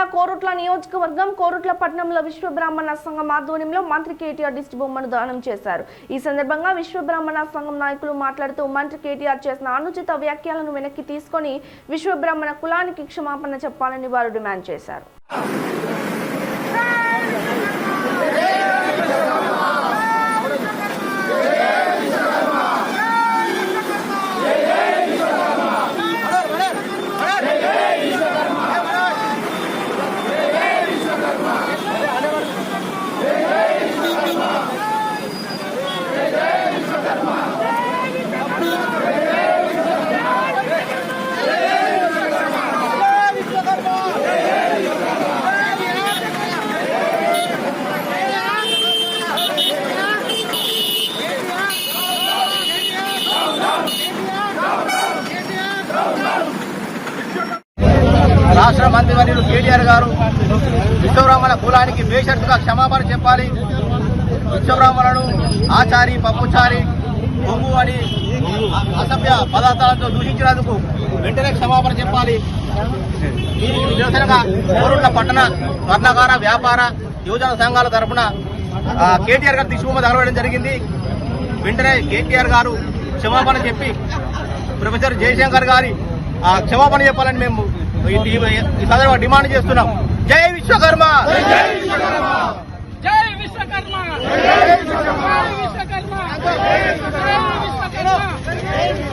జిల్లా కోరుట్ల నియోజకవర్గం కోరుట్ల పట్టణంలో విశ్వబ్రాహ్మణ సంఘం ఆధ్వర్యంలో మంత్రి కేటీఆర్ దిష్టి బొమ్మను దానం చేశారు. ఈ సందర్భంగా విశ్వబ్రాహ్మణ సంఘం నాయకులు మాట్లాడుతూ మంత్రి కేటీఆర్ చేసిన అనుచిత వ్యాఖ్యలను వెనక్కి తీసుకొని విశ్వబ్రాహ్మణ కులానికి క్షమాపణ చెప్పాలని వారు డిమాండ్ చేశారు. రాష్ట్ర మంత్రివర్యులు కేటీఆర్ గారు విశ్వబ్రాహ్మణ కులానికి బేషరతుగా క్షమాపణ చెప్పాలి. విశ్వబ్రాహ్మణులను ఆచారి, పప్పుచారి, బొంగు అని అసభ్య పదార్థాలతో దూషించినందుకు వెంటనే క్షమాపణ చెప్పాలి. నిరసనగా కోరుట్ల పట్టణ స్వర్ణకార వ్యాపార యువజన సంఘాల తరఫున కేటీఆర్ గారు దిశబొమ్మ తగలవేయడం జరిగింది. వెంటనే కేటీఆర్ గారు క్షమాపణ చెప్పి ప్రొఫెసర్ జయశంకర్ గారి క్షమాపణ చెప్పాలని మేము ఈ సందర్భంగా డిమాండ్ చేస్తున్నాం. జై విశ్వకర్మ. జై విశ్వకర్మ. జై విశ్వకర్మ. జై విశ్వకర్మ.